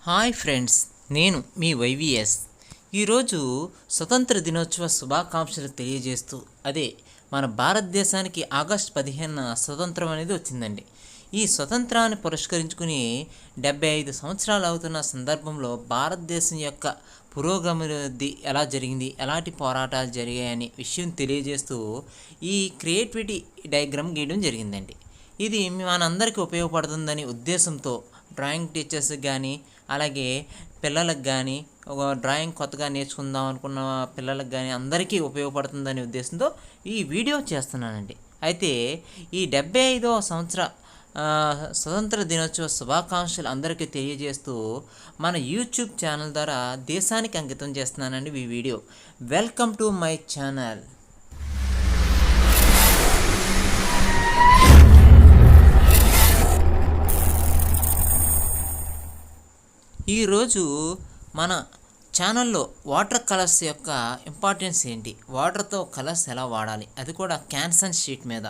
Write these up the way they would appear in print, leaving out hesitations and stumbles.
Hi friends, నేను మీ YVS. ఈరోజు స్వతంత్ర దినోత్సవ శుభాకాంక్షలు తెలియజేస్తూ మన భారతదేశానికి ఆగస్టు 15 స్వతంత్రం అనేది వచ్చిందండి. ఈ స్వతంత్రాన్ని పురస్కరించుకుని 75 సంవత్సరాలు అవుతున్న సందర్భంలో భారతదేశం యొక్క పురోగమది ఎలా జరిగింది, ఎలాంటి పోరాటాలు జరిగాయని విషయం తెలియజేస్తూ ఈ క్రియేటివిటీ డయాగ్రామ్ గీయడం జరిగిందండి. ఇది మనందరికీ ఉపయోగపడుతుందని ఉద్దేశంతో డ్రాయింగ్ టీచర్స్కి కానీ, అలాగే పిల్లలకు కానీ, ఒక డ్రాయింగ్ కొత్తగా నేర్చుకుందాం అనుకున్న పిల్లలకు కానీ అందరికీ ఉపయోగపడుతుందనే ఉద్దేశంతో ఈ వీడియో చేస్తున్నానండి. అయితే ఈ 75వ సంవత్సర స్వతంత్ర దినోత్సవ శుభాకాంక్షలు అందరికీ తెలియజేస్తూ మన యూట్యూబ్ ఛానల్ ద్వారా దేశానికి అంకితం చేస్తున్నానండి ఈ video. Welcome to my channel. ఈరోజు మన ఛానల్లో వాటర్ కలర్స్ యొక్క ఇంపార్టెన్స్ ఏంటి, వాటర్తో కలర్స్ ఎలా వాడాలి, అది కూడా క్యాన్సన్ షీట్ మీద,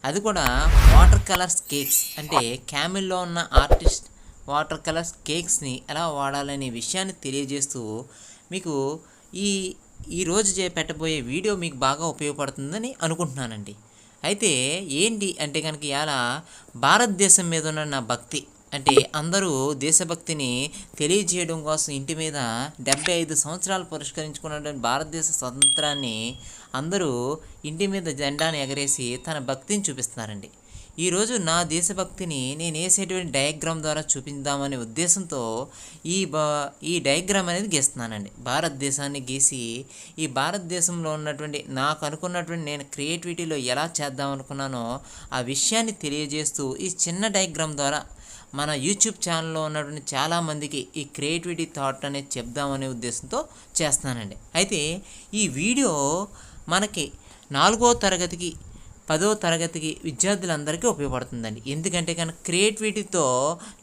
అది కూడా వాటర్ కలర్స్ కేక్స్ అంటే క్యామిల్లో ఉన్న ఆర్టిస్ట్ వాటర్ కలర్స్ కేక్స్ని ఎలా వాడాలనే విషయాన్ని తెలియజేస్తూ మీకు ఈరోజు పెట్టబోయే వీడియో మీకు బాగా ఉపయోగపడుతుందని అనుకుంటున్నానండి. అయితే ఏంటి అంటే కనుక ఇలా భారతదేశం మీద ఉన్న నా భక్తి అంటే అందరూ దేశభక్తిని తెలియజేయడం కోసం ఇంటి మీద 75 సంవత్సరాలు పురస్కరించుకున్నటువంటి భారతదేశ స్వతంత్రాన్ని అందరూ ఇంటి మీద జెండాను ఎగరేసి తన భక్తిని చూపిస్తున్నారండి. ఈరోజు నా దేశభక్తిని నేను వేసేటువంటి డయాగ్రామ్ ద్వారా చూపిందామనే ఉద్దేశంతో ఈ డయాగ్రామ్ అనేది గీస్తున్నానండి. భారతదేశాన్ని గీసి ఈ భారతదేశంలో ఉన్నటువంటి నాకు అనుకున్నటువంటి నేను క్రియేటివిటీలో ఎలా చేద్దాం అనుకున్నానో ఆ విషయాన్ని తెలియజేస్తూ ఈ చిన్న డయాగ్రామ్ ద్వారా మన యూట్యూబ్ ఛానల్లో ఉన్నటువంటి చాలామందికి ఈ క్రియేటివిటీ థాట్ అనేది చెప్దామనే ఉద్దేశంతో చేస్తానండి. అయితే ఈ వీడియో మనకి 4వ తరగతికి 10వ తరగతికి విద్యార్థులందరికీ ఉపయోగపడుతుందండి. ఎందుకంటే కనుక క్రియేటివిటీతో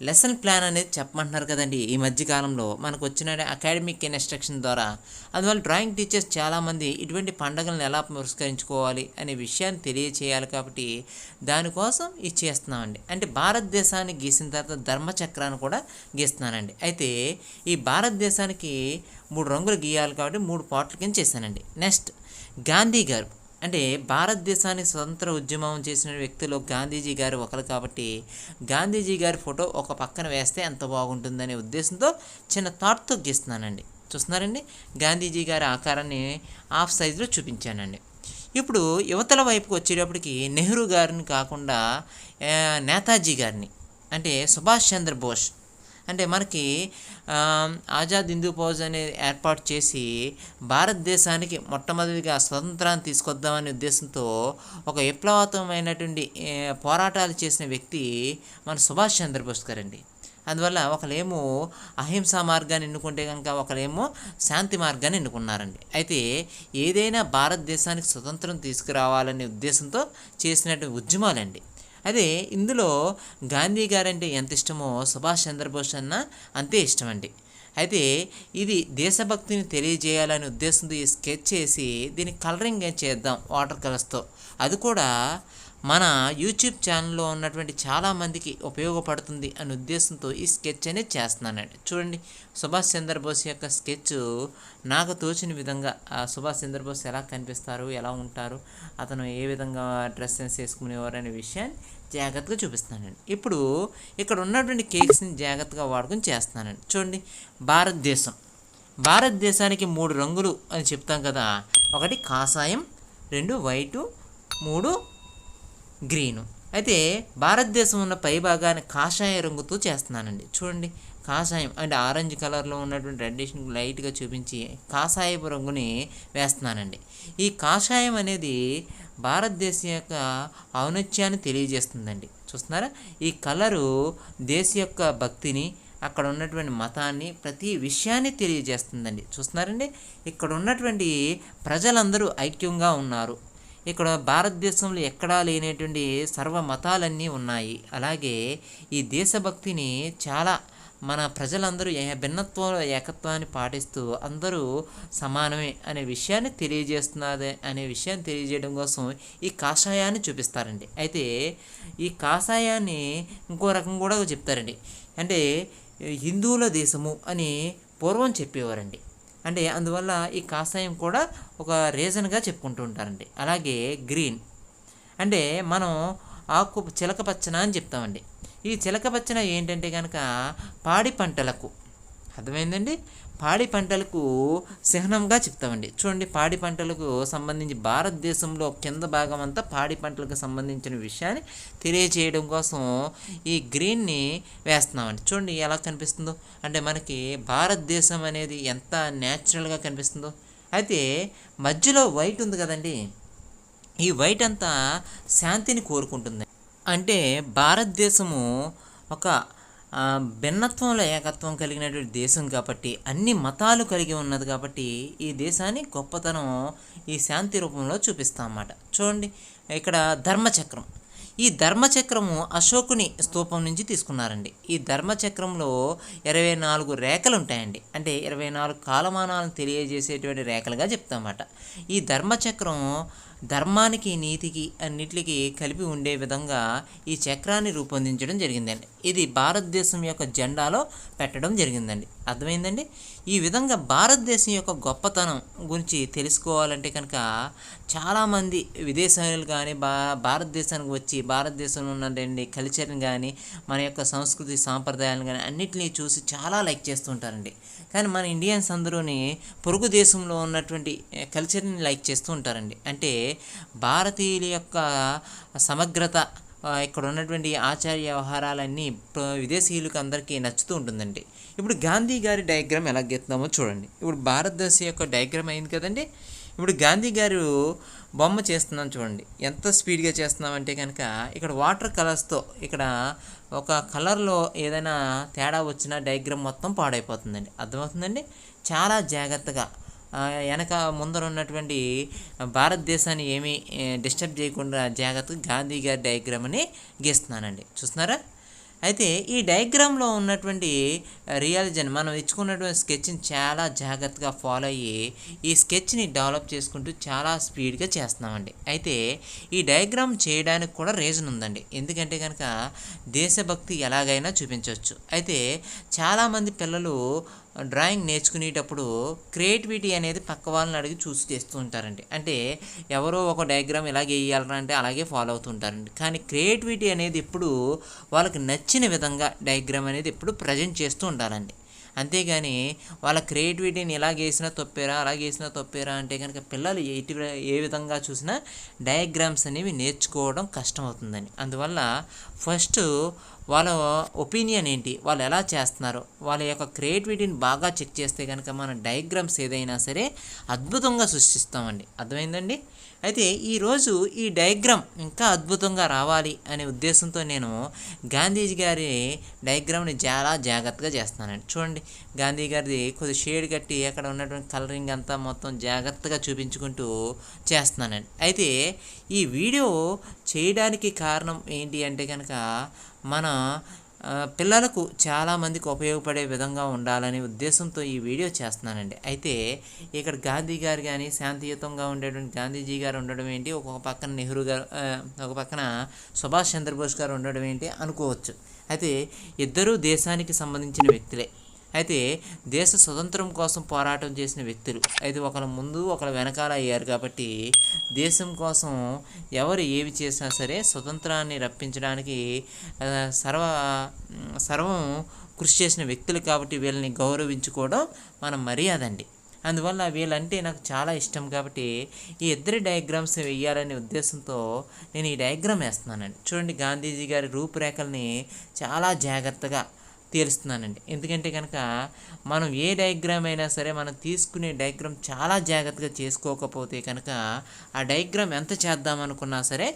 లెసన్ ప్లాన్ అనేది చెప్పమంటున్నారు కదండి ఈ మధ్యకాలంలో మనకు వచ్చిన అకాడమిక్ ఇన్స్ట్రక్షన్ ద్వారా. అందువల్ల డ్రాయింగ్ టీచర్స్ చాలామంది ఇటువంటి పండుగలను ఎలా పురస్కరించుకోవాలి అనే విషయాన్ని తెలియచేయాలి కాబట్టి దానికోసం ఇది చేస్తున్నామండి. అంటే భారతదేశాన్ని గీసిన తర్వాత ధర్మచక్రాన్ని కూడా గీస్తున్నానండి. అయితే ఈ భారతదేశానికి 3 రంగులు గీయాలి కాబట్టి 3 పార్ట్ల కింద చేశానండి. నెక్స్ట్ గాంధీ గారు అంటే భారతదేశానికి స్వతంత్ర ఉద్యమం చేసిన వ్యక్తులు గాంధీజీ గారు ఒకరు కాబట్టి గాంధీజీ గారి ఫోటో ఒక పక్కన వేస్తే ఎంత బాగుంటుందనే ఉద్దేశంతో చిన్న థాట్తో గీస్తున్నానండి. చూస్తున్నారండి, గాంధీజీ గారి ఆకారాన్ని హాఫ్ సైజులో చూపించానండి. ఇప్పుడు యువతల వైపుకి వచ్చేటప్పటికి నెహ్రూ గారిని కాకుండా నేతాజీ గారిని అంటే సుభాష్ చంద్రబోస్ అంటే మనకి ఆజాద్ హిందూ ఫౌజ్ అనేది ఏర్పాటు చేసి భారతదేశానికి మొట్టమొదటిగా స్వతంత్రాన్ని తీసుకొద్దామనే ఉద్దేశంతో ఒక విప్లవాత్మకమైనటువంటి పోరాటాలు చేసిన వ్యక్తి మన సుభాష్ చంద్రబోస్ గారండి. అందువల్ల ఒకరేమో అహింసా మార్గాన్ని ఎన్నుకుంటే కనుక ఒకరేమో శాంతి మార్గాన్ని ఎన్నుకున్నారండి. అయితే ఏదైనా భారతదేశానికి స్వతంత్రం తీసుకురావాలనే ఉద్దేశంతో చేసినటువంటి ఉద్యమాలండి. అదే ఇందులో గాంధీ గారంటే ఎంత ఇష్టమో సుభాష్ చంద్రబోస్ అన్న అంతే ఇష్టమండి. అయితే ఇది దేశభక్తిని తెలియజేయాలనే ఉద్దేశంతో ఈ స్కెచ్ చేసి దీన్ని కలరింగ్ చేద్దాం వాటర్ కలర్స్తో. అది కూడా మన యూట్యూబ్ ఛానల్లో ఉన్నటువంటి చాలామందికి ఉపయోగపడుతుంది అనే ఉద్దేశంతో ఈ స్కెచ్ అనేది చేస్తున్నానండి. చూడండి, సుభాష్ చంద్రబోస్ యొక్క స్కెచ్ నాకు తోచిన విధంగా సుభాష్ చంద్రబోస్ ఎలా కనిపిస్తారు, ఎలా ఉంటారు, అతను ఏ విధంగా డ్రెస్ సెన్స్ వేసుకునేవారు అనే విషయాన్ని జాగ్రత్తగా చూపిస్తానండి. ఇప్పుడు ఇక్కడ ఉన్నటువంటి కేక్స్ని జాగ్రత్తగా వాడుకొని చేస్తానండి. చూడండి, భారతదేశానికి 3 రంగులు అని చెప్తాం కదా. 1 కాషాయం, 2 వైటు, 3 గ్రీను. అయితే భారతదేశం ఉన్న పై భాగాన్ని కాషాయ రంగుతో చేస్తున్నానండి. చూడండి, కాషాయం అంటే ఆరెంజ్ కలర్లో ఉన్నటువంటి రెడ్డిష్ని లైట్గా చూపించి కాషాయపు రంగుని వేస్తున్నానండి. ఈ కాషాయం అనేది భారతదేశం యొక్క ఔన్నత్యాన్ని తెలియజేస్తుందండి. చూస్తున్నారా, ఈ కలరు దేశ యొక్క భక్తిని, అక్కడ ఉన్నటువంటి మతాన్ని, ప్రతి విషయాన్ని తెలియజేస్తుందండి. చూస్తున్నారండి, ఇక్కడ ఉన్నటువంటి ప్రజలందరూ ఐక్యంగా ఉన్నారు. ఇక్కడ భారతదేశంలో ఎక్కడా లేనటువంటి సర్వ మతాలన్నీ ఉన్నాయి. అలాగే ఈ దేశభక్తిని చాలా మన ప్రజలందరూ భిన్నత్వంలో ఏకత్వాన్ని పాటిస్తూ అందరూ సమానమే అనే విషయాన్ని తెలియజేస్తున్నది అనే విషయాన్ని తెలియజేయడం కోసం ఈ కాషాయాన్ని చూపిస్తారండి. అయితే ఈ కాషాయాన్ని ఇంకో రకం కూడా చెప్తారండి. అంటే హిందువుల దేశము అని పూర్వం చెప్పేవారండి. అంటే అందువల్ల ఈ కాషాయం కూడా ఒక రీజన్గా చెప్పుకుంటూ ఉంటారండి. అలాగే గ్రీన్ అంటే మనం ఆకు చిలక పచ్చన అని చెప్తామండి. ఈ చిలక పచ్చన ఏంటంటే కనుక పాడి పంటలకు, అర్థమైందండి, పాడి పంటలకు చిహ్నంగా చెప్తామండి. చూడండి, పాడి పంటలకు సంబంధించి భారతదేశంలో కింద భాగం అంతా పాడి పంటలకు సంబంధించిన విషయాన్ని తెలియజేయడం కోసం ఈ గ్రీన్ని వేస్తున్నామండి. చూడండి ఎలా కనిపిస్తుందో, అంటే మనకి భారతదేశం అనేది ఎంత న్యాచురల్గా కనిపిస్తుందో. అయితే మధ్యలో వైట్ ఉంది కదండి, ఈ వైట్ అంతా శాంతిని కోరుకుంటుంది. అంటే భారతదేశము ఒక భిన్నత్వంలో ఏకత్వం కలిగినటువంటి దేశం కాబట్టి, అన్ని మతాలు కలిగి ఉన్నది కాబట్టి ఈ దేశాన్ని గొప్పతనం ఈ శాంతి రూపంలో చూపిస్తాం అన్నమాట. చూడండి ఇక్కడ ధర్మచక్రం, ఈ ధర్మచక్రము అశోకుని స్తూపం నుంచి తీసుకున్నారండి. ఈ ధర్మచక్రంలో 24 రేఖలు ఉంటాయండి. అంటే 24 కాలమానాలను తెలియజేసేటువంటి రేఖలుగా చెప్తామన్నమాట. ఈ ధర్మచక్రం ధర్మానికి నీతికి అన్నిటికీ కలిపి ఉండే విధంగా ఈ చక్రాన్ని రూపొందించడం జరిగిందండి. ఇది భారతదేశం యొక్క జెండాలో పెట్టడం జరిగిందండి. అర్థమైందండి. ఈ విధంగా భారతదేశం యొక్క గొప్పతనం గురించి తెలుసుకోవాలంటే కనుక చాలామంది విదేశాలు కానీ భారతదేశానికి వచ్చి భారతదేశంలో ఉన్నటువంటి కల్చర్ని కానీ మన యొక్క సంస్కృతి సాంప్రదాయాలను కానీ అన్నిటినీ చూసి చాలా లైక్ చేస్తూ ఉంటారండి. కానీ మన ఇండియన్స్ అందరూని పొరుగు దేశంలో ఉన్నటువంటి కల్చర్ని లైక్ చేస్తూ ఉంటారండి. అంటే భారతీయుల యొక్క సమగ్రత, ఇక్కడ ఉన్నటువంటి ఆచార్య వ్యవహారాలన్నీ విదేశీయులకు అందరికీ నచ్చుతూ ఉంటుందండి. ఇప్పుడు గాంధీ గారి డయాగ్రామ్ ఎలా గీస్తున్నామో చూడండి. ఇప్పుడు భారతదేశం యొక్క డయాగ్రామ్ అయింది కదండి. ఇప్పుడు గాంధీ గారు బొమ్మ చేస్తున్నాం చూడండి, ఎంత స్పీడ్గా చేస్తున్నామంటే కనుక ఇక్కడ వాటర్ కలర్స్తో ఇక్కడ ఒక కలర్లో ఏదైనా తేడా వచ్చినా డయాగ్రామ్ మొత్తం పాడైపోతుందండి. అర్థమవుతుందండి. చాలా జాగ్రత్తగా వెనక ముందర ఉన్నటువంటి భారతదేశాన్ని ఏమీ డిస్టర్బ్ చేయకుండా జాగ్రత్తగా గాంధీ గారి డయాగ్రామ్ని గీస్తున్నానండి. చూస్తున్నారా. అయితే ఈ డయాగ్రామ్లో ఉన్నటువంటి రియాలిజన్ మనం ఇచ్చుకున్నటువంటి స్కెచ్ని చాలా జాగ్రత్తగా ఫాలో అయ్యి ఈ స్కెచ్ని డెవలప్ చేసుకుంటూ చాలా స్పీడ్గా చేస్తున్నామండి. అయితే ఈ డయాగ్రామ్ చేయడానికి కూడా రీజన్ ఉందండి. ఎందుకంటే కనుక దేశభక్తి ఎలాగైనా చూపించవచ్చు. అయితే చాలామంది పిల్లలు డ్రాయింగ్ నేర్చుకునేటప్పుడు క్రియేటివిటీ అనేది పక్క వాళ్ళని అడిగి చూసి చేస్తూ ఉంటారండి. అంటే ఎవరో ఒక డయాగ్రామ్ ఇలాగే వేయాలరా అంటే అలాగే ఫాలో అవుతూ ఉంటారండి. కానీ క్రియేటివిటీ అనేది ఎప్పుడు వాళ్ళకి నచ్చిన విధంగా డయాగ్రామ్ అనేది ఎప్పుడు ప్రజెంట్ చేస్తూ ఉండాలండి. అంతేగాని వాళ్ళ క్రియేటివిటీని ఇలాగ వేసినా తప్పేరా అలాగే వేసినా తప్పేరా అంటే కనుక పిల్లలు ఏ విధంగా చూసినా డయాగ్రామ్స్ అనేవి నేర్చుకోవడం కష్టమవుతుందండి. అందువల్ల ఫస్ట్ వాళ్ళ ఒపీనియన్ ఏంటి, వాళ్ళు ఎలా చేస్తున్నారు, వాళ్ళ యొక్క క్రియేటివిటీని బాగా చెక్ చేస్తే కనుక మన డయాగ్రామ్స్ ఏదైనా సరే అద్భుతంగా సృష్టిస్తామండి. అర్థమైందండి. అయితే ఈరోజు ఈ డయాగ్రామ్ ఇంకా అద్భుతంగా రావాలి అనే ఉద్దేశంతో నేను గాంధీజీ గారి డయాగ్రామ్ని చాలా జాగ్రత్తగా చేస్తున్నానండి. చూడండి, గాంధీ గారిది కొద్ది షేడ్ కట్టి అక్కడ ఉన్నటువంటి కలరింగ్ అంతా మొత్తం జాగ్రత్తగా చూపించుకుంటూ చేస్తున్నానండి. అయితే ఈ వీడియో చేయడానికి కారణం ఏంటి అంటే కనుక మన పిల్లలకు చాలామందికి ఉపయోగపడే విధంగా ఉండాలనే ఉద్దేశంతో ఈ వీడియో చేస్తున్నానండి. అయితే ఇక్కడ గాంధీ గారు కానీ శాంతియుతంగా ఉండేటువంటి గాంధీజీ గారు ఉండడం ఏంటి, ఒక పక్కన నెహ్రూ గారు, ఒక పక్కన సుభాష్ చంద్రబోస్ గారు ఉండడం ఏంటి అనుకోవచ్చు. అయితే ఇద్దరూ దేశానికి సంబంధించిన వ్యక్తులే. అయితే దేశ స్వతంత్రం కోసం పోరాటం చేసిన వ్యక్తులు. అయితే ఒకళ్ళ ముందు ఒకళ్ళ వెనకాల అయ్యారు కాబట్టి దేశం కోసం ఎవరు ఏవి చేసినా సరే స్వతంత్రాన్ని రప్పించడానికి సర్వం కృషి చేసిన వ్యక్తులు కాబట్టి వీళ్ళని గౌరవించుకోవడం మన మర్యాద అండి. అందువల్ల వీళ్ళంటే నాకు చాలా ఇష్టం కాబట్టి ఈ ఇద్దరి డయాగ్రామ్స్ వేయాలనే ఉద్దేశంతో నేను ఈ డయాగ్రామ్ వేస్తున్నానండి. చూడండి, గాంధీజీ గారి రూపురేఖల్ని చాలా జాగ్రత్తగా తేలుస్తున్నానండి. ఎందుకంటే కనుక మనం ఏ డయాగ్రామ్ అయినా సరే మనం తీసుకునే డయాగ్రామ్ చాలా జాగ్రత్తగా చేసుకోకపోతే కనుక ఆ డయాగ్రామ్ ఎంత చేద్దామనుకున్నా సరే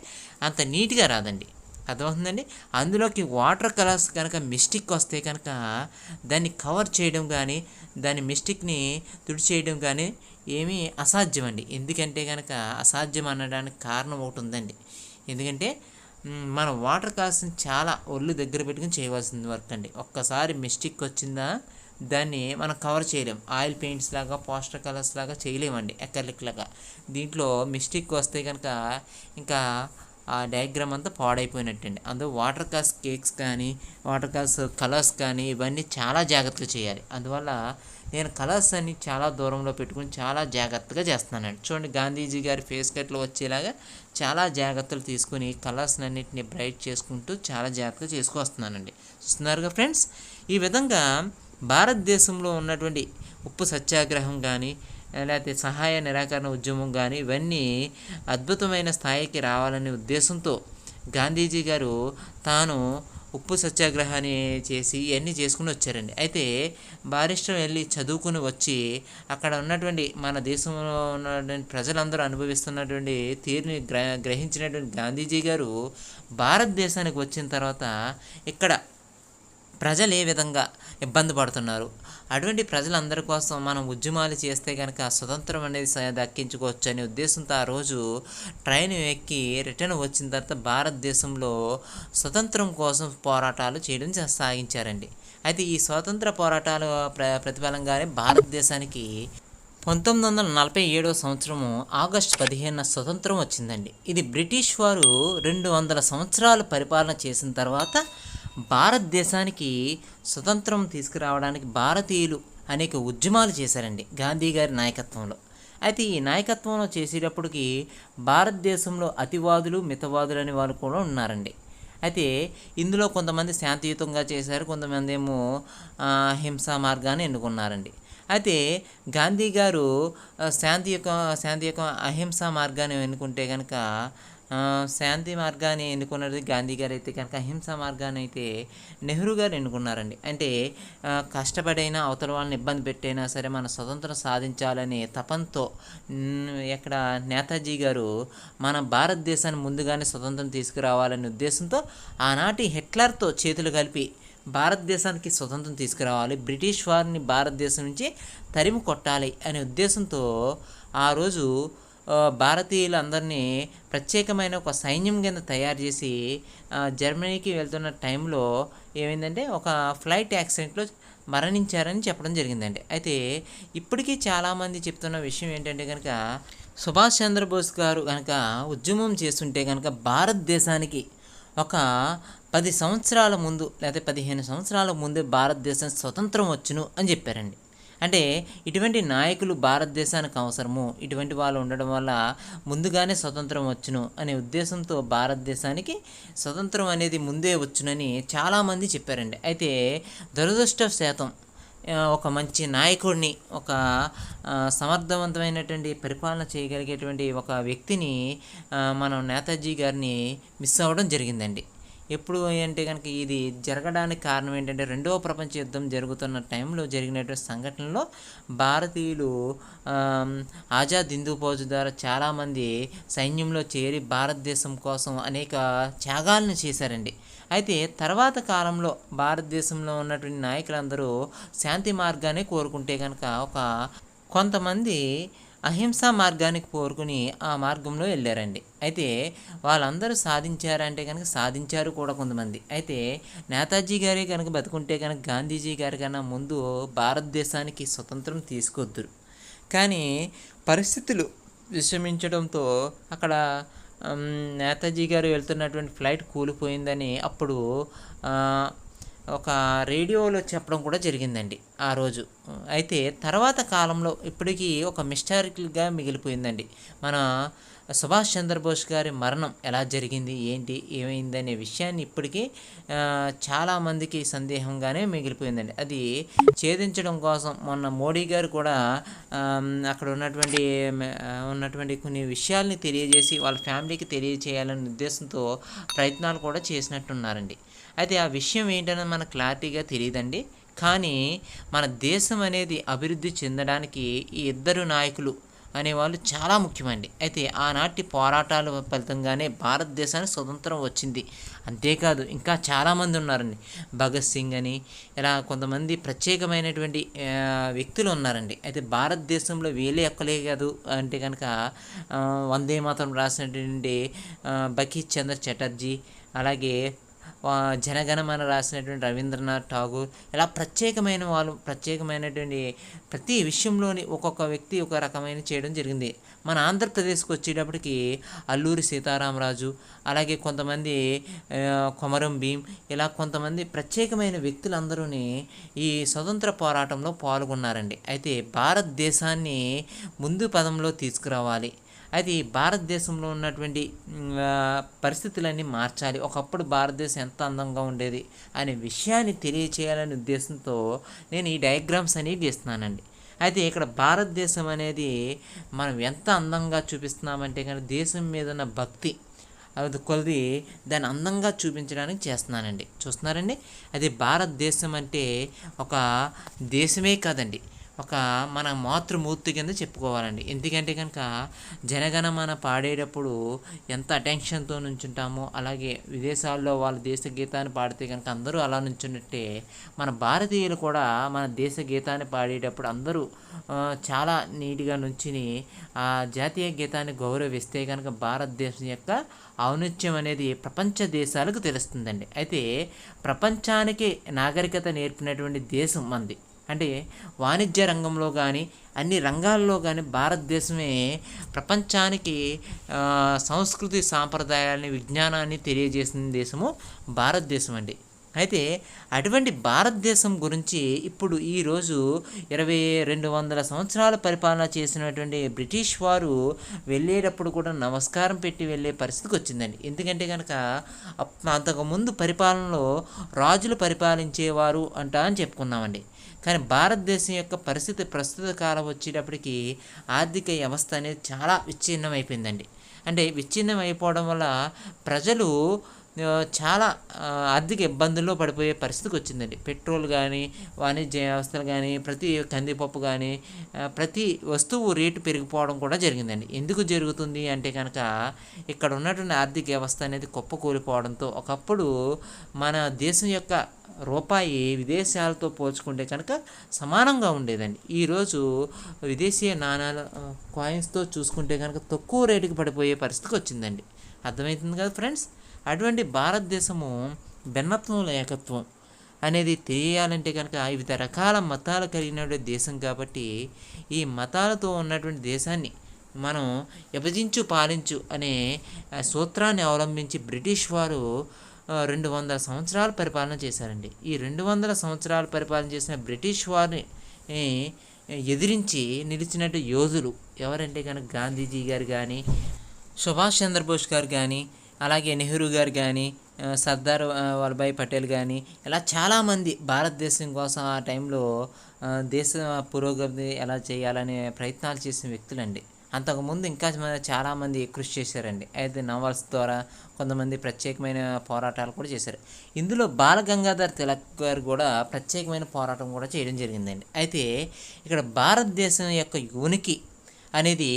అంత నీట్గా రాదండి. అర్థమవుతుందండి. అందులోకి వాటర్ కలర్స్ కనుక మిస్టేక్ వస్తే కనుక దాన్ని కవర్ చేయడం కానీ దాని మిస్టేక్ని తుడిచేయడం కానీ ఏమీ అసాధ్యం అండి. ఎందుకంటే కనుక అసాధ్యం అనడానికి కారణం ఒకటి ఉందండి. ఎందుకంటే మనం వాటర్ కలర్స్ని చాలా ఒళ్ళు దగ్గర పెట్టుకుని చేయవలసిన వర్క్ అండి. ఒక్కసారి మిస్టేక్ వచ్చిందా దాన్ని మనం కవర్ చేయలేం. ఆయిల్ పెయింట్స్ లాగా పోస్టర్ కలర్స్ లాగా చేయలేమండి, ఎక్రిలిక్ లాగా. దీంట్లో మిస్టేక్ వస్తే కనుక ఇంకా ఆ డయాగ్రామ్ అంతా పాడైపోయినట్టండి. అందులో వాటర్ కలర్స్ కేక్స్ కానీ, వాటర్ కలర్స్ కలర్స్ కానీ ఇవన్నీ చాలా జాగ్రత్తగా చేయాలి. అందువల్ల నేను కలర్స్ అన్ని చాలా దూరంలో పెట్టుకుని చాలా జాగ్రత్తగా చేస్తున్నానండి. చూడండి, గాంధీజీ గారి ఫేస్ కట్లో వచ్చేలాగా చాలా జాగ్రత్తలు తీసుకుని కలర్స్ అన్నింటినీ బ్రైట్ చేసుకుంటూ చాలా జాగ్రత్తగా చేసుకొస్తున్నానండి. చూస్తున్నారుగా ఫ్రెండ్స్, ఈ విధంగా భారతదేశంలో ఉన్నటువంటి ఉప్పు సత్యాగ్రహం కానీ, లేకపోతే సహాయ నిరాకరణ ఉద్యమం కానీ ఇవన్నీ అద్భుతమైన స్థాయికి రావాలనే ఉద్దేశంతో గాంధీజీ గారు తాను ఉప్పు సత్యాగ్రహాన్ని చేసి ఇవన్నీ చేసుకుని వచ్చారండి. అయితే బారిస్టర్ వెళ్ళి చదువుకుని వచ్చి అక్కడ ఉన్నటువంటి మన దేశంలో ఉన్నటువంటి ప్రజలందరూ అనుభవిస్తున్నటువంటి తీరుని గ్రహించినటువంటి గాంధీజీ గారు భారతదేశానికి వచ్చిన తర్వాత ఇక్కడ ప్రజలు ఏ విధంగా ఇబ్బంది పడుతున్నారు, అటువంటి ప్రజలందరి కోసం మనం ఉద్యమాలు చేస్తే కనుక స్వతంత్రం అనేది దక్కించుకోవచ్చు అనే ఉద్దేశంతో ఆ రోజు ట్రైన్ ఎక్కి రిటర్న్ వచ్చిన తర్వాత భారతదేశంలో స్వతంత్రం కోసం పోరాటాలు చేయడం సాగించారండి. అయితే ఈ స్వాతంత్ర పోరాటాలు ప్రతిఫలంగానే భారతదేశానికి 1947 సంవత్సరము ఆగస్టు 15 స్వతంత్రం వచ్చిందండి. ఇది బ్రిటిష్ వారు 200 సంవత్సరాలు పరిపాలన చేసిన తర్వాత భారతదేశానికి స్వతంత్రం తీసుకురావడానికి భారతీయులు అనేక ఉద్యమాలు చేశారండి గాంధీ గారి నాయకత్వంలో. అయితే ఈ నాయకత్వంలో చేసేటప్పటికి భారతదేశంలో అతివాదులు మితవాదులు అనే వాళ్ళు కూడా ఉన్నారండి. అయితే ఇందులో కొంతమంది శాంతియుతంగా చేశారు, కొంతమంది ఏమో హింసా మార్గాన్ని ఎన్నుకున్నారండి. అయితే గాంధీ గారు శాంతియుత అహింసా మార్గాన్ని ఎన్నుకుంటే కనుక శాంతి మార్గాన్ని ఎన్నుకున్నది గాంధీ గారు, అయితే కనుక అహింసా మార్గాన్ని అయితే నెహ్రూ గారు ఎన్నుకున్నారండి. అంటే కష్టపడైనా అవతల వాళ్ళని ఇబ్బంది పెట్టైనా సరే మన స్వతంత్రం సాధించాలనే తపంతో ఇక్కడ నేతాజీ గారు మన భారతదేశాన్ని ముందుగానే స్వతంత్రం తీసుకురావాలనే ఉద్దేశంతో ఆనాటి హిట్లర్తో చేతులు కలిపి భారతదేశానికి స్వతంత్రం తీసుకురావాలి, బ్రిటిష్ వారిని భారతదేశం నుంచి తరిమి కొట్టాలి అనే ఉద్దేశంతో ఆ రోజు భారతీయులందరినీ ప్రత్యేకమైన ఒక సైన్యం కింద తయారు చేసి జర్మనీకి వెళ్తున్న టైంలో ఏమైందంటే ఒక ఫ్లైట్ యాక్సిడెంట్లో మరణించారని చెప్పడం జరిగిందండి. అయితే ఇప్పటికీ చాలామంది చెప్తున్న విషయం ఏంటంటే కనుక సుభాష్ చంద్రబోస్ గారు కనుక ఉద్యమం చేస్తుంటే కనుక భారతదేశానికి ఒక 10 సంవత్సరాల ముందు లేదా 15 సంవత్సరాల ముందే భారతదేశం స్వతంత్రం వచ్చును అని చెప్పారండి. అంటే ఇటువంటి నాయకులు భారతదేశానికి అవసరము, ఇటువంటి వాళ్ళు ఉండడం వల్ల ముందుగానే స్వతంత్రం వచ్చును అనే ఉద్దేశంతో భారతదేశానికి స్వతంత్రం అనేది ముందే వచ్చునని చాలామంది చెప్పారండి. అయితే దురదృష్టవశాతం ఒక మంచి నాయకుడిని, ఒక సమర్థవంతమైనటువంటి పరిపాలన చేయగలిగేటువంటి ఒక వ్యక్తిని మనం నేతాజీ గారిని మిస్ అవ్వడం జరిగిందండి. ఎప్పుడు అంటే కనుక ఇది జరగడానికి కారణం ఏంటంటే రెండవ ప్రపంచ యుద్ధం జరుగుతున్న టైంలో జరిగినటువంటి సంఘటనలో భారతీయులు ఆజాద్ హిందూ ఫౌజ్ ద్వారా చాలామంది సైన్యంలో చేరి భారతదేశం కోసం అనేక త్యాగాలను చేశారండి. అయితే తర్వాత కాలంలో భారతదేశంలో ఉన్నటువంటి నాయకులందరూ శాంతి మార్గాన్ని కోరుకుంటే కనుక కొంతమంది అహింసా మార్గానికి కోరుకుని ఆ మార్గంలో వెళ్ళారండి. అయితే వాళ్ళందరూ సాధించారంటే కనుక సాధించారు కూడా కొంతమంది. అయితే నేతాజీ గారే కనుక బతుకుంటే కనుక గాంధీజీ గారి కన్నా ముందు భారతదేశానికి స్వతంత్రం తీసుకొద్దురు. కానీ పరిస్థితులు విషమించడంతో అక్కడ నేతాజీ గారు వెళ్తున్నటువంటి ఫ్లైట్ కూలిపోయిందని అప్పుడు ఒక రేడియోలో చెప్పడం కూడా జరిగిందండి ఆ రోజు. అయితే తర్వాత కాలంలో ఇప్పటికీ ఒక మిస్టరీగా మిగిలిపోయిందండి మన సుభాష్ చంద్రబోస్ గారి మరణం ఎలా జరిగింది, ఏంటి, ఏమైందనే విషయాన్ని ఇప్పటికీ చాలామందికి సందేహంగానే మిగిలిపోయిందండి. అది ఛేదించడం కోసం మొన్న మోడీ గారు కూడా అక్కడ ఉన్నటువంటి కొన్ని విషయాల్ని తెలియజేసి వాళ్ళ ఫ్యామిలీకి తెలియజేయాలనే ఉద్దేశంతో ప్రయత్నాలు కూడా చేసినట్టున్నారండి. అయితే ఆ విషయం ఏంటనేది మనకు క్లారిటీగా తెలియదండి. కానీ మన దేశం అనేది అభివృద్ధి చెందడానికి ఈ ఇద్దరు నాయకులు అనేవాళ్ళు చాలా ముఖ్యమండి. అయితే ఆనాటి పోరాటాల ఫలితంగానే భారతదేశానికి స్వతంత్రం వచ్చింది. అంతేకాదు ఇంకా చాలామంది ఉన్నారండి, భగత్ సింగ్ అని ఇలా కొంతమంది ప్రత్యేకమైనటువంటి వ్యక్తులు ఉన్నారండి. అయితే భారతదేశంలో వీళ్ళే ఎక్కలే కాదు అంటే కనుక వందే మాతరం రాసినటువంటి బంకిం చంద్ర చటర్జీ, అలాగే జనగణమన రాసినటువంటి రవీంద్రనాథ్ ఠాగూర్, ఇలా ప్రత్యేకమైన వాళ్ళు ప్రత్యేకమైనటువంటి ప్రతి విషయంలోని ఒక్కొక్క వ్యక్తి ఒక రకమైన చేయడం జరిగింది. మన ఆంధ్రప్రదేశ్కి వచ్చేటప్పటికి అల్లూరి సీతారామరాజు, అలాగే కొంతమంది కొమరం భీం, ఇలా కొంతమంది ప్రత్యేకమైన వ్యక్తులందరూ ఈ స్వతంత్ర పోరాటంలో పాల్గొన్నారండి. అయితే భారతదేశాన్ని ముందు పదంలో తీసుకురావాలి, అది భారతదేశంలో ఉన్నటువంటి పరిస్థితులన్నీ మార్చాలి, ఒకప్పుడు భారతదేశం ఎంత అందంగా ఉండేది అనే విషయాన్ని తెలియచేయాలనే ఉద్దేశంతో నేను ఈ డయాగ్రామ్స్ అనేవి గీస్తున్నానండి. అయితే ఇక్కడ భారతదేశం అనేది మనం ఎంత అందంగా చూపిస్తున్నామంటే కానీ దేశం మీద ఉన్న భక్తి అది కొలది దాన్ని అందంగా చూపించడానికి చేస్తున్నానండి. చూస్తున్నారండి, అది భారతదేశం అంటే ఒక దేశమే కాదండి, ఒక మన మాతృమూర్తి కింద చెప్పుకోవాలండి. ఎందుకంటే కనుక జనగణమన పాడేటప్పుడు ఎంత అటెన్షన్తో నుంచుంటామో, అలాగే విదేశాల్లో వాళ్ళ దేశ గీతాన్ని పాడితే కనుక అందరూ అలా నుంచున్నట్టే మన భారతీయులు కూడా మన దేశ గీతాన్ని పాడేటప్పుడు అందరూ చాలా నీట్గా నుంచుని ఆ జాతీయ గీతాన్ని గౌరవిస్తే కనుక భారతదేశం యొక్క ఔన్నత్యం అనేది ప్రపంచ దేశాలకు తెలుస్తుందండి. అయితే ప్రపంచానికి నాగరికత నేర్పినటువంటి దేశం మంది, అంటే వాణిజ్య రంగంలో కానీ అన్ని రంగాల్లో కానీ భారతదేశమే ప్రపంచానికి సంస్కృతి సాంప్రదాయాలని విజ్ఞానాన్ని తెలియజేసిన దేశము భారతదేశం అండి. అయితే అటువంటి భారతదేశం గురించి ఇప్పుడు ఈరోజు 200 సంవత్సరాల పరిపాలన చేసినటువంటి బ్రిటిష్ వారు వెళ్ళేటప్పుడు కూడా నమస్కారం పెట్టి వెళ్ళే పరిస్థితికి వచ్చిందండి. ఎందుకంటే కనుక అంతకుముందు పరిపాలనలో రాజులు పరిపాలించేవారు అని చెప్పుకున్నామండి. కానీ భారతదేశం యొక్క పరిస్థితి ప్రస్తుత కాలం వచ్చేటప్పటికి ఆర్థిక వ్యవస్థ అనేది చాలా విచ్ఛిన్నం అయిపోయిందండి. అంటే విచ్ఛిన్నం అయిపోవడం వల్ల ప్రజలు చాలా ఆర్థిక ఇబ్బందుల్లో పడిపోయే పరిస్థితికి వచ్చిందండి. పెట్రోల్ కానీ, వాణిజ్య వ్యవస్థలు కానీ, ప్రతి కందిపప్పు కానీ, ప్రతి వస్తువు రేటు పెరిగిపోవడం కూడా జరిగిందండి. ఎందుకు జరుగుతుంది అంటే కనుక ఇక్కడ ఉన్నటువంటి ఆర్థిక వ్యవస్థ అనేది కుప్పకూలిపోవడంతో ఒకప్పుడు మన దేశం యొక్క రూపాయి విదేశాలతో పోల్చుకుంటే కనుక సమానంగా ఉండేదండి. ఈరోజు విదేశీయ నాణాల కాయిన్స్తో చూసుకుంటే కనుక తక్కువ రేటుకి పడిపోయే పరిస్థితికి వచ్చిందండి. అర్థమవుతుంది కదా ఫ్రెండ్స్. అటువంటి భారతదేశము భిన్నత్వంలో ఏకత్వం అనేది తెలియాలంటే కనుక వివిధ రకాల మతాలు కలిగినటువంటి దేశం కాబట్టి ఈ మతాలతో ఉన్నటువంటి దేశాన్ని మనం విభజించు పాలించు అనే సూత్రాన్ని అవలంబించి బ్రిటిష్ వారు 200 సంవత్సరాలు పరిపాలన చేశారండి. ఈ 200 సంవత్సరాలు పరిపాలన చేసిన బ్రిటిష్ వారిని ఎదిరించి నిలిచినట్టు యోధులు ఎవరంటే కనుక గాంధీజీ గారు కానీ, సుభాష్ చంద్రబోస్ గారు కానీ, అలాగే నెహ్రూ గారు కానీ, సర్దార్ వల్లభాయ్ పటేల్ కానీ, ఇలా చాలామంది భారతదేశం కోసం ఆ టైంలో దేశ పురోగతి ఎలా చేయాలనే ప్రయత్నాలు చేసిన వ్యక్తులండి. అంతకుముందు ఇంకా చాలామంది కృషి చేశారండి. అయితే నవల్స్ ద్వారా కొంతమంది ప్రత్యేకమైన పోరాటాలు కూడా చేశారు. ఇందులో బాలగంగాధర్ తిలక్ గారు కూడా ప్రత్యేకమైన పోరాటం కూడా చేయడం జరిగిందండి. అయితే ఇక్కడ భారతదేశం యొక్క ఉనికి అనేది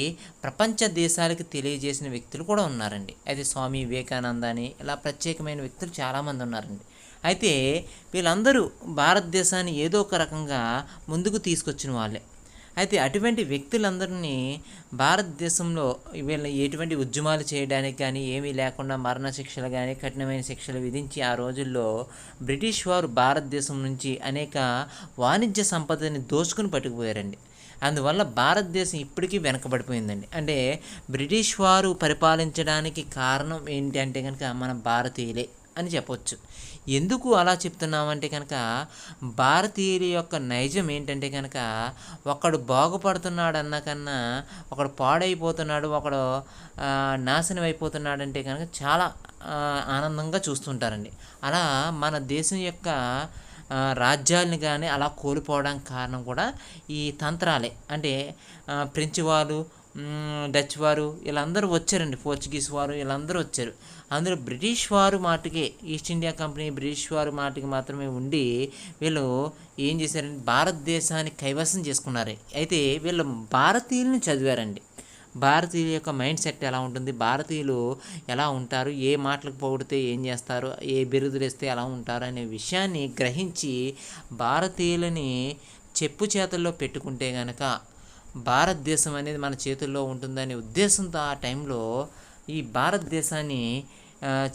ప్రపంచ దేశాలకు తెలియజేసిన వ్యక్తులు కూడా ఉన్నారండి. అయితే స్వామి వివేకానంద అని ఇలా ప్రత్యేకమైన వ్యక్తులు చాలామంది ఉన్నారండి. అయితే వీళ్ళందరూ భారతదేశాన్ని ఏదో ఒక రకంగా ముందుకు తీసుకొచ్చిన వాళ్ళే. అయితే అటువంటి వ్యక్తులందరినీ భారతదేశంలో వీళ్ళ ఎటువంటి ఉద్యమాలు చేయడానికి కానీ ఏమీ లేకుండా మరణ శిక్షలు కానీ కఠినమైన శిక్షలు విధించి ఆ రోజుల్లో బ్రిటిష్ వారు భారతదేశం నుంచి అనేక వాణిజ్య సంపదని దోచుకుని పట్టుకుపోయారండి. అందువల్ల భారతదేశం ఇప్పటికీ వెనకబడిపోయిందండి. అంటే బ్రిటిష్ వారు పరిపాలించడానికి కారణం ఏంటి అంటే కనుక మన భారతీయులే అని చెప్పవచ్చు. ఎందుకు అలా చెప్తున్నామంటే కనుక భారతీయుల యొక్క నైజం ఏంటంటే కనుక ఒకడు బాగుపడుతున్నాడు అన్న కన్నా ఒకడు పాడైపోతున్నాడు, ఒకడు నాశనం అయిపోతున్నాడంటే కనుక చాలా ఆనందంగా చూస్తుంటారండి. అలా మన దేశం యొక్క రాజ్యాలను కానీ అలా కోల్పోవడానికి కారణం కూడా ఈ తంత్రాలే. అంటే ఫ్రెంచ్ వాళ్ళు, డచ్ వారు వీళ్ళందరూ వచ్చారండి, పోర్చుగీస్ వారు వీళ్ళందరూ వచ్చారు. అందులో బ్రిటిష్ వారు మాటకే, ఈస్ట్ ఇండియా కంపెనీ బ్రిటిష్ వారు మాటకి మాత్రమే ఉండి వీళ్ళు ఏం చేశారంటే భారతదేశాన్ని కైవసం చేసుకున్నారు. అయితే వీళ్ళు భారతీయులను చదివారండి. భారతీయుల యొక్క మైండ్ సెట్ ఎలా ఉంటుంది, భారతీయులు ఎలా ఉంటారు, ఏ మాటలకు పొగిడితే ఏం చేస్తారు, ఏ బిరుదులు ఇస్తే ఎలా ఉంటారు అనే విషయాన్ని గ్రహించి భారతీయులని చెప్పు చేతుల్లో పెట్టుకుంటే కనుక భారతదేశం అనేది మన చేతుల్లో ఉంటుందనే ఉద్దేశంతో ఆ టైంలో ఈ భారతదేశాన్ని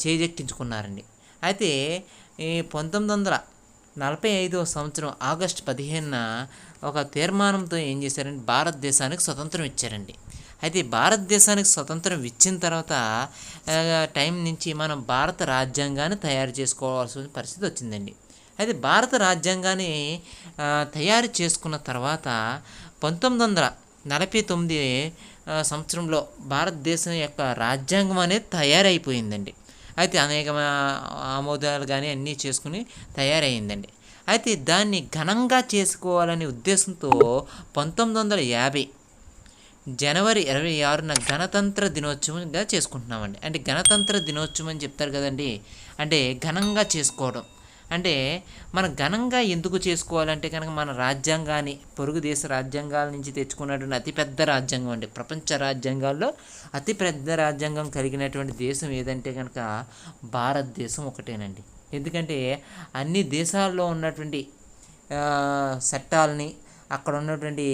చేజెక్కించుకున్నారండి. అయితే ఈ 1945 సంవత్సరం ఆగస్టు 15న ఒక తీర్మానంతో ఏం చేశారంటే భారతదేశానికి స్వతంత్రం ఇచ్చారండి. అయితే భారతదేశానికి స్వతంత్రం ఇచ్చిన తర్వాత టైం నుంచి మనం భారత రాజ్యాంగాన్ని తయారు చేసుకోవాల్సిన పరిస్థితి వచ్చిందండి. అయితే భారత రాజ్యాంగాన్ని తయారు చేసుకున్న తర్వాత 1949 సంవత్సరంలో భారతదేశం యొక్క రాజ్యాంగం అనేది తయారైపోయిందండి. అయితే అనేక ఆమోదాలు కానీ అన్నీ చేసుకుని తయారైందండి. అయితే దాన్ని ఘనంగా చేసుకోవాలనే ఉద్దేశంతో 1950 జనవరి 26న గణతంత్ర దినోత్సవంగా చేసుకుంటున్నామండి. అంటే గణతంత్ర దినోత్సవం అని చెప్తారు కదండి, అంటే ఘనంగా చేసుకోవడం. అంటే మనం ఘనంగా ఎందుకు చేసుకోవాలంటే కనుక మన రాజ్యాంగాన్ని పొరుగు దేశ రాజ్యాంగాల నుంచి తెచ్చుకున్నటువంటి అతిపెద్ద రాజ్యాంగం అండి. ప్రపంచ రాజ్యాంగాల్లో అతిపెద్ద రాజ్యాంగం కలిగినటువంటి దేశం ఏదంటే కనుక భారతదేశం ఒకటేనండి. ఎందుకంటే అన్ని దేశాల్లో ఉన్నటువంటి చట్టాలని, అక్కడ ఉన్నటువంటి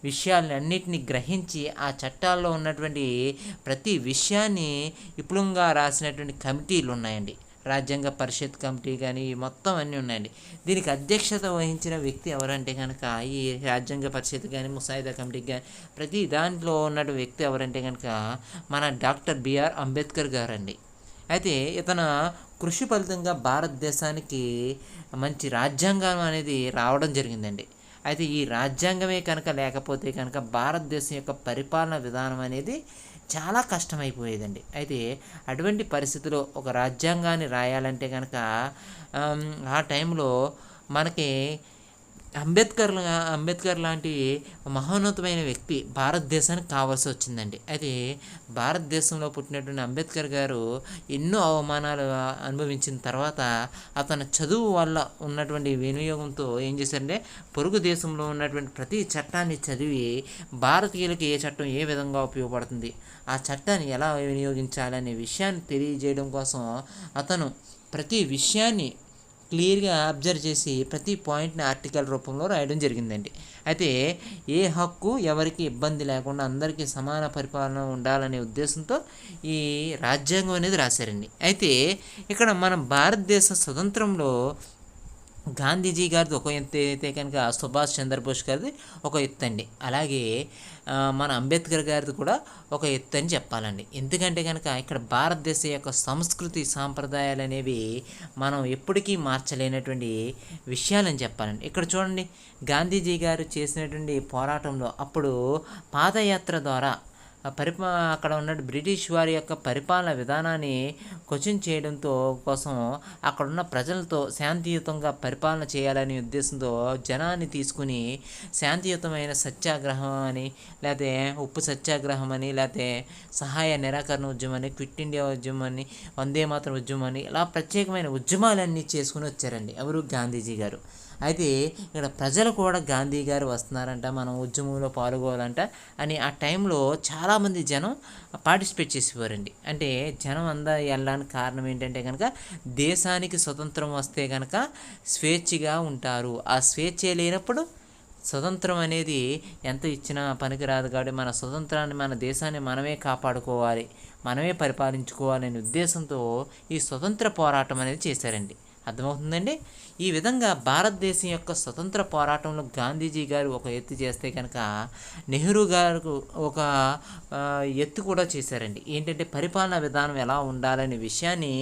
విషయాలని అన్నిటినీ గ్రహించి ఆ చట్టాల్లో ఉన్నటువంటి ప్రతి విషయాన్ని విపులంగా రాసినటువంటి కమిటీలు ఉన్నాయండి. రాజ్యాంగ పరిషత్ కమిటీ కానీ మొత్తం అన్నీ ఉన్నాయండి. దీనికి అధ్యక్షత వహించిన వ్యక్తి ఎవరంటే కనుక ఈ రాజ్యాంగ పరిషత్ కానీ ముసాయిదా కమిటీకి కానీ ప్రతి దాంట్లో ఉన్న వ్యక్తి ఎవరంటే కనుక మన డాక్టర్ బిఆర్ అంబేద్కర్ గారండి. అయితే ఇతను కృషి ఫలితంగా భారతదేశానికి మంచి రాజ్యాంగం అనేది రావడం జరిగిందండి. అయితే ఈ రాజ్యాంగమే కనుక లేకపోతే కనుక భారతదేశం యొక్క పరిపాలన విధానం అనేది చాలా కష్టమైపోయేదండి. అయితే అటువంటి పరిస్థితిలో ఒక రాజ్యాంగాన్ని రాయాలంటే కనుక ఆ టైంలో మనకి అంబేద్కర్ లాంటి మహోన్నతమైన వ్యక్తి భారతదేశానికి కావాల్సి వచ్చిందండి. అయితే భారతదేశంలో పుట్టినటువంటి అంబేద్కర్ గారు ఎన్నో అవమానాలు అనుభవించిన తర్వాత అతని చదువు వల్ల ఉన్నటువంటి వినియోగంతో ఏం చేశారంటే పొరుగు దేశంలో ఉన్నటువంటి ప్రతి చట్టాన్ని చదివి భారతీయులకి ఏ చట్టం ఏ విధంగా ఉపయోగపడుతుంది, ఆ చట్టాన్ని ఎలా వినియోగించాలనే విషయాన్ని తెలియజేయడం కోసం అతను ప్రతి విషయాన్ని క్లియర్గా అబ్జర్వ్ చేసి ప్రతి పాయింట్ని ఆర్టికల్ రూపంలో రాయడం జరిగిందండి. అయితే ఏ హక్కు ఎవరికి ఇబ్బంది లేకుండా అందరికీ సమాన పరిపాలన ఉండాలనే ఉద్దేశంతో ఈ రాజ్యాంగం అనేది రాశారండి. అయితే ఇక్కడ మన భారతదేశ స్వతంత్రంలో గాంధీజీ గారిది ఒక ఎత్తు అయితే కనుక సుభాష్ చంద్రబోస్ గారిది ఒక ఎత్తు అండి. అలాగే మన అంబేద్కర్ గారిది కూడా ఒక ఎత్తు అని చెప్పాలండి. ఎందుకంటే కనుక ఇక్కడ భారతదేశం యొక్క సంస్కృతి సాంప్రదాయాలు అనేవి మనం ఎప్పటికీ మార్చలేనటువంటి విషయాలని చెప్పాలండి. ఇక్కడ చూడండి, గాంధీజీ గారు చేసినటువంటి పోరాటంలో అప్పుడు పాదయాత్ర ద్వారా అక్కడ ఉన్న బ్రిటిష్ వారి యొక్క పరిపాలన విధానాన్ని క్వశ్చన్ చేయడంతో కోసం అక్కడున్న ప్రజలతో శాంతియుతంగా పరిపాలన చేయాలనే ఉద్దేశంతో జనాన్ని తీసుకుని శాంతియుతమైన సత్యాగ్రహం అని, లేకపోతే ఉప్పు సత్యాగ్రహం అని, లేకపోతే సహాయ నిరాకరణ ఉద్యమం అని, క్విట్ ఇండియా ఉద్యమం అని, వందే మాతరం ఉద్యమం అని, ఇలా ప్రత్యేకమైన ఉద్యమాలన్నీ చేసుకుని వచ్చారండి ఎవరు, గాంధీజీ గారు. అయితే ఇక్కడ ప్రజలు కూడా గాంధీ గారు వస్తున్నారంట, మనం ఉద్యమంలో పాల్గొవాలంట అని ఆ టైంలో చాలామంది జనం పార్టిసిపేట్ చేసేవారండి. అంటే జనం అంతా వెళ్ళడానికి కారణం ఏంటంటే కనుక దేశానికి స్వతంత్రం వస్తే కనుక స్వేచ్ఛగా ఉంటారు, ఆ స్వేచ్ఛ లేనప్పుడు స్వతంత్రం అనేది ఎంత ఇచ్చినా పనికిరాదు. కాబట్టి మన స్వతంత్రాన్ని, మన దేశాన్ని మనమే కాపాడుకోవాలి, మనమే పరిపాలించుకోవాలనే ఉద్దేశంతో ఈ స్వతంత్ర పోరాటం అనేది చేశారండి. అర్థమవుతుందండి. ఈ విధంగా భారతదేశం యొక్క స్వతంత్ర పోరాటంలో గాంధీజీ గారు ఒక ఎత్తు చేస్తే కనుక నెహ్రూ గారు ఒక ఎత్తు కూడా చేశారండి. ఏంటంటే పరిపాలనా విధానం ఎలా ఉండాలనే విషయాన్ని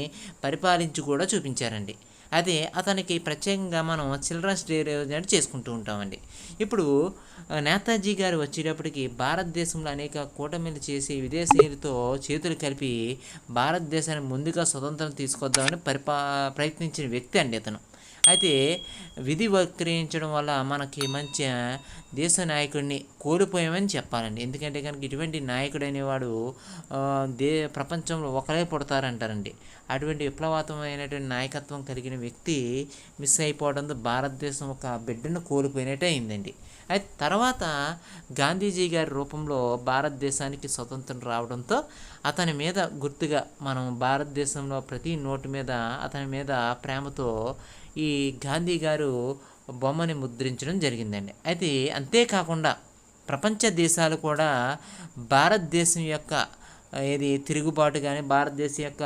పరిపాలించి కూడా చూపించారండి. అదే అతనికి ప్రత్యేకంగా మనం చిల్డ్రన్స్ డే రోజు చేసుకుంటూ ఉంటామండి. ఇప్పుడు నేతాజీ గారు వచ్చేటప్పటికి భారతదేశంలో అనేక కూటమిలు చేసి విదేశీయులతో చేతులు కలిపి భారతదేశాన్ని ముందుగా స్వతంత్రం తీసుకొద్దామని ప్రయత్నించిన వ్యక్తి అండి అతను. అయితే విధి వక్రించడం వల్ల మనకి మంచి దేశ నాయకుడిని కోల్పోయామని చెప్పాలండి. ఎందుకంటే కనుక ఇటువంటి నాయకుడు అనేవాడు ప్రపంచంలో ఒకరే పుడతారంటారండి. అటువంటి విప్లవాత్మకమైనటువంటి నాయకత్వం కలిగిన వ్యక్తి మిస్ అయిపోవడంతో భారతదేశం ఒక బిడ్డను కోల్పోయినట్టు అయిందండి. అయితే తర్వాత గాంధీజీ గారి రూపంలో భారతదేశానికి స్వతంత్రం రావడంతో అతని మీద గుర్తుగా మనం భారతదేశంలో ప్రతి నోటు మీద అతని మీద ప్రేమతో ఈ గాంధీ గారు బొమ్మని ముద్రించడం జరిగిందండి. అయితే అంతేకాకుండా ప్రపంచ దేశాలు కూడా భారతదేశం యొక్క ఏది తిరుగుబాటు కానీ భారతదేశం యొక్క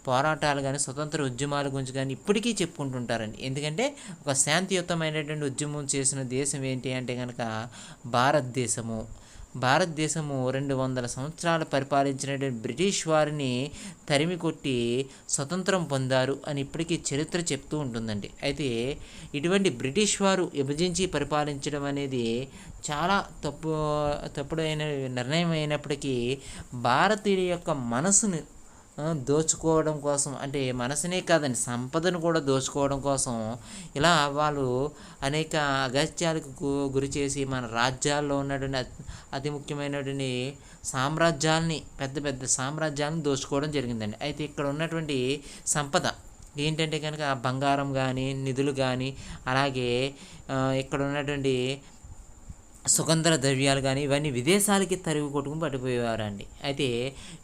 పోరాటాలు కానీ స్వతంత్ర ఉద్యమాల గురించి కానీ ఇప్పటికీ చెప్పుకుంటుంటారండి. ఎందుకంటే ఒక శాంతియుతమైనటువంటి ఉద్యమం చేసిన దేశం ఏంటి అంటే కనుక భారతదేశము. 200 సంవత్సరాలు పరిపాలించినటువంటి బ్రిటిష్ వారిని తరిమి కొట్టి స్వతంత్రం పొందారు అని ఇప్పటికీ చరిత్ర చెప్తూ ఉంటుందండి. అయితే ఇటువంటి బ్రిటిష్ వారు విభజించి పరిపాలించడం అనేది చాలా తప్పుడైన నిర్ణయం అయినప్పటికీ భారతీయుల యొక్క మనసును దోచుకోవడం కోసం, అంటే మనసునే కాదండి సంపదను కూడా దోచుకోవడం కోసం ఇలా వాళ్ళు అనేక అగత్యాలకు గురి చేసి మన రాజ్యాల్లో ఉన్నటువంటి అతి ముఖ్యమైనటువంటి సామ్రాజ్యాల్ని పెద్ద పెద్ద సామ్రాజ్యాలను దోచుకోవడం జరిగిందండి. అయితే ఇక్కడ ఉన్నటువంటి సంపద ఏంటంటే కనుక బంగారం కానీ నిధులు కానీ అలాగే ఇక్కడ ఉన్నటువంటి సుగంధ ద్రవ్యాలు కానీ ఇవన్నీ విదేశాలకి తరిగి కొట్టుకుని పడిపోయేవారండి. అయితే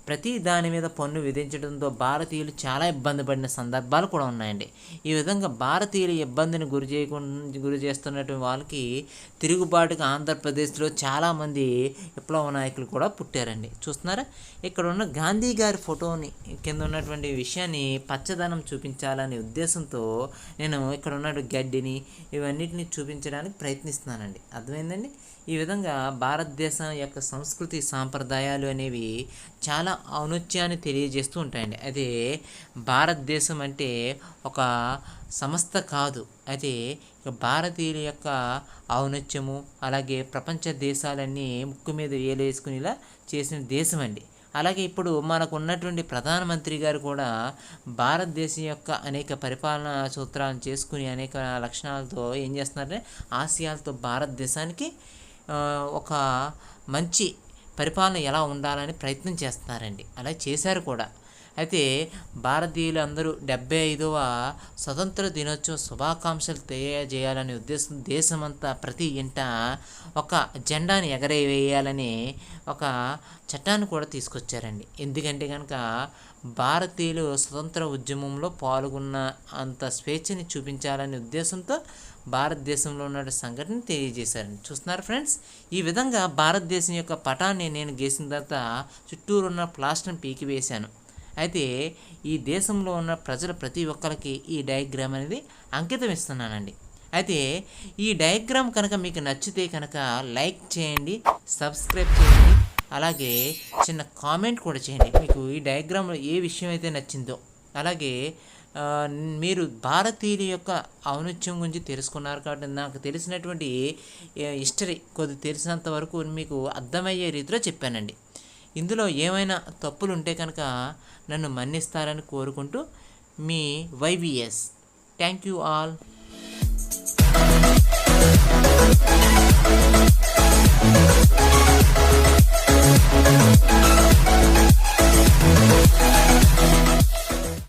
ప్రతి దాని మీద పన్ను విధించడంతో భారతీయులు చాలా ఇబ్బంది పడిన సందర్భాలు కూడా ఉన్నాయండి. ఈ విధంగా భారతీయులు ఇబ్బందిని గురి చేస్తున్నటువంటి వాళ్ళకి తిరుగుబాటుగా ఆంధ్రప్రదేశ్లో చాలామంది విప్లవ నాయకులు కూడా పుట్టారండి. చూస్తున్నారా, ఇక్కడ ఉన్న గాంధీ గారి ఫోటోని కింద ఉన్నటువంటి విషయాన్ని పచ్చదనం చూపించాలనే ఉద్దేశంతో నేను ఇక్కడ ఉన్న గడ్డిని ఇవన్నిటిని చూపించడానికి ప్రయత్నిస్తున్నానండి. అర్థమైందండి. ఈ విధంగా భారతదేశం యొక్క సంస్కృతి సాంప్రదాయాలు అనేవి చాలా ఔన్నత్యాన్ని తెలియజేస్తూ ఉంటాయండి. అదే భారతదేశం అంటే ఒక సంస్థ కాదు, అయితే భారతీయుల యొక్క ఔన్నత్యము అలాగే ప్రపంచ దేశాలన్నీ ముక్కు మీద వేలేసుకునేలా చేసిన దేశం అండి. అలాగే ఇప్పుడు మనకు ఉన్నటువంటి ప్రధానమంత్రి గారు కూడా భారతదేశం యొక్క అనేక పరిపాలనా సూత్రాలను చేసుకుని అనేక లక్షణాలతో ఏం చేస్తున్నారంటే ఆశయాలతో భారతదేశానికి ఒక మంచి పరిపాలన ఎలా ఉండాలని ప్రయత్నం చేస్తున్నారండి. అలా చేశారు కూడా. అయితే భారతీయులు అందరూ 75వ స్వతంత్ర దినోత్సవ శుభాకాంక్షలు తెలియజేయాలనే ఉద్దేశం దేశమంతా ప్రతి ఇంట ఒక జెండాని ఎగరవేయాలని ఒక చట్టాన్ని కూడా తీసుకొచ్చారండి. ఎందుకంటే కనుక భారతీయులు స్వతంత్ర ఉద్యమంలో పాల్గొన్న అంత స్వేచ్ఛని చూపించాలనే ఉద్దేశంతో భారతదేశంలో ఉన్న సంఘటన తెలియజేశారండి. చూస్తున్నారు ఫ్రెండ్స్, ఈ విధంగా భారతదేశం యొక్క పటాన్ని నేను గీసిన తర్వాత చుట్టూరు ఉన్న ప్లాస్టర్ని పీకి వేశాను. అయితే ఈ దేశంలో ఉన్న ప్రజల ప్రతి ఒక్కరికి ఈ డయాగ్రామ్ అనేది అంకితం ఇస్తున్నానండి. అయితే ఈ డయాగ్రామ్ కనుక మీకు నచ్చితే కనుక లైక్ చేయండి, సబ్స్క్రైబ్ చేయండి, అలాగే చిన్న కామెంట్ కూడా చేయండి మీకు ఈ డయాగ్రామ్లో ఏ విషయం అయితే నచ్చిందో. అలాగే మీరు భారతీయుల యొక్క ఔన్నత్యం గురించి తెలుసుకున్నారు కాబట్టి నాకు తెలిసినటువంటి హిస్టరీ కొద్ది తెలిసినంత వరకు మీకు అర్థమయ్యే రీతిలో చెప్పానండి. ఇందులో ఏమైనా తప్పులు ఉంటే కనుక నన్ను మన్నిస్తారని కోరుకుంటూ మీ వైవిఎస్. Thank you all.